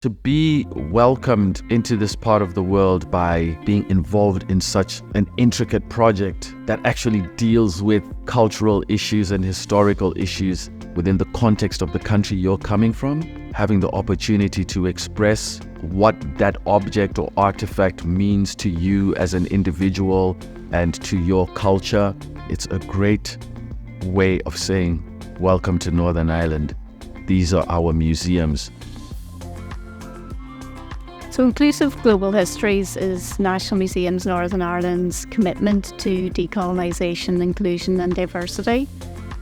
To be welcomed into this part of the world by being involved in such an intricate project that actually deals with cultural issues and historical issues within the context of the country you're coming from, having the opportunity to express what that object or artifact means to you as an individual and to your culture, it's a great way of saying, welcome to Northern Ireland. These are our museums. So Inclusive Global Histories is National Museums Northern Ireland's commitment to decolonisation, inclusion and diversity.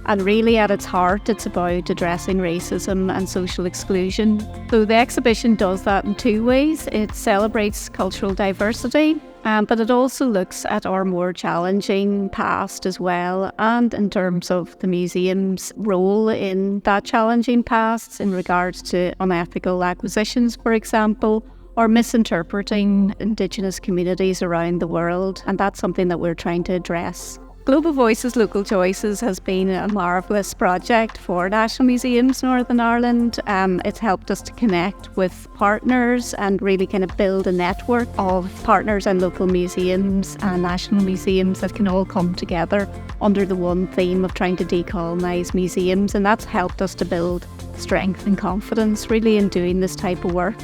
And really at its heart, it's about addressing racism and social exclusion. So the exhibition does that in two ways. It celebrates cultural diversity, but it also looks at our more challenging past as well, and in terms of the museum's role in that challenging past in regards to unethical acquisitions, for example, or misinterpreting Indigenous communities around the world. And that's something that we're trying to address. Global Voices, Local Choices has been a marvellous project for National Museums Northern Ireland. It's helped us to connect with partners and really kind of build a network of partners and local museums and national museums that can all come together under the one theme of trying to decolonise museums. And that's helped us to build strength and confidence really in doing this type of work.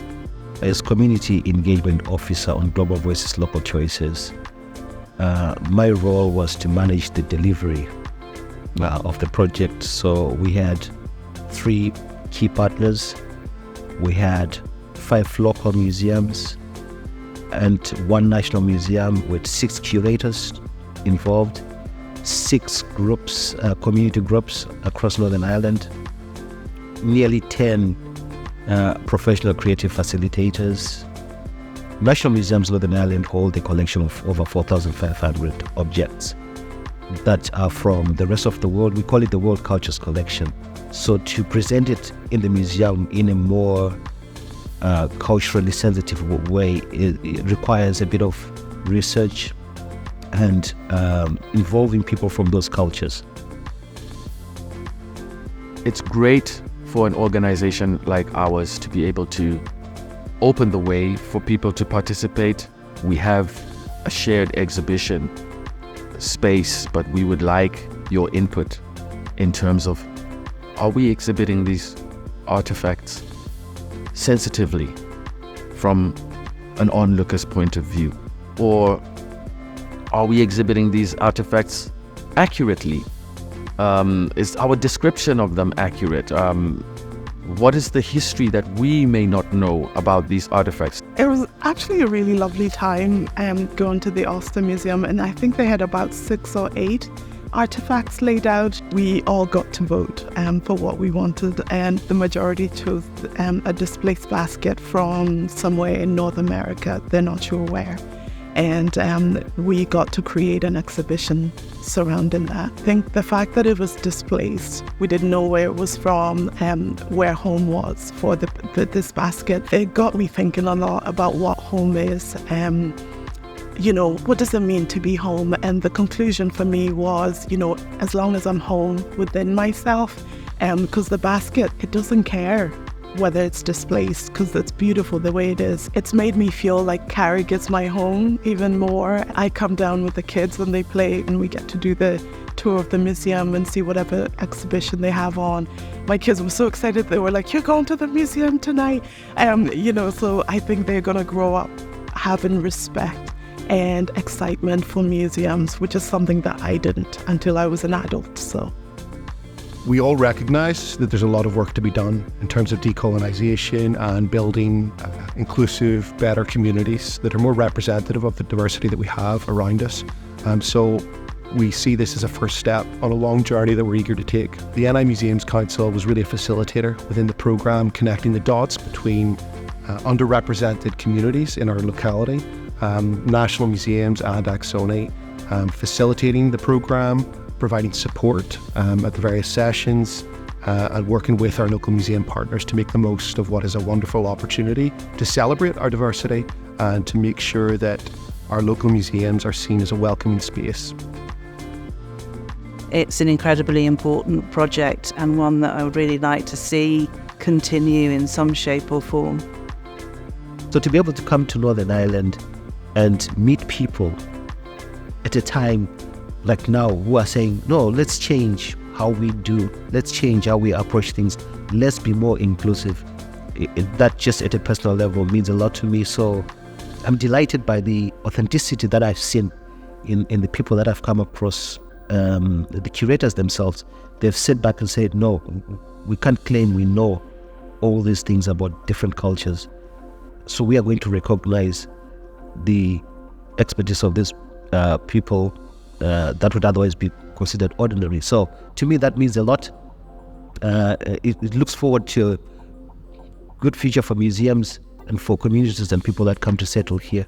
As Community Engagement Officer on Global Voices Local Choices, my role was to manage the delivery of the project. So we had 3 key partners. We had 5 local museums and 1 national museum with 6 curators involved, 6 groups, community groups across Northern Ireland, nearly 10 professional creative facilitators. National Museums Northern Ireland hold a collection of over 4,500 objects that are from the rest of the world. We call it the World Cultures Collection. So to present it in the museum in a more culturally sensitive way, it requires a bit of research and involving people from those cultures. It's great for an organization like ours to be able to open the way for people to participate. We have a shared exhibition space, but we would like your input in terms of, are we exhibiting these artifacts sensitively from an onlooker's point of view? Or are we exhibiting these artifacts accurately? Is our description of them accurate? What is the history that we may not know about these artifacts? It was actually a really lovely time going to the Ulster Museum, and I think they had about 6 or 8 artifacts laid out. We all got to vote for what we wanted, and the majority chose a displaced basket from somewhere in North America. They're not sure where. And we got to create an exhibition surrounding that. I think the fact that it was displaced, we didn't know where it was from, where home was for this basket. It got me thinking a lot about what home is. What does it mean to be home? And the conclusion for me was, as long as I'm home within myself, because the basket, it doesn't care whether it's displaced, because it's beautiful the way it is. It's made me feel like Carrick is my home even more. I come down with the kids and they play, and we get to do the tour of the museum and see whatever exhibition they have on. My kids were so excited. They were like, "You're going to the museum tonight." So I think they're going to grow up having respect and excitement for museums, which is something that I didn't until I was an adult. So we all recognise that there's a lot of work to be done in terms of decolonisation and building inclusive, better communities that are more representative of the diversity that we have around us. So we see this as a first step on a long journey that we're eager to take. The NI Museums Council was really a facilitator within the programme, connecting the dots between underrepresented communities in our locality, national museums and Axoni, facilitating the programme, providing support at the various sessions, and working with our local museum partners to make the most of what is a wonderful opportunity to celebrate our diversity and to make sure that our local museums are seen as a welcoming space. It's an incredibly important project and one that I would really like to see continue in some shape or form. So to be able to come to Northern Ireland and meet people at a time like now who are saying, no, let's change how we do, let's change how we approach things, let's be more inclusive. That just at a personal level means a lot to me. So I'm delighted by the authenticity that I've seen in the people that I've come across. The curators themselves, they've sat back and said, no, we can't claim we know all these things about different cultures. So we are going to recognize the expertise of these people that would otherwise be considered ordinary. So to me, that means a lot. It looks forward to a good future for museums and for communities and people that come to settle here.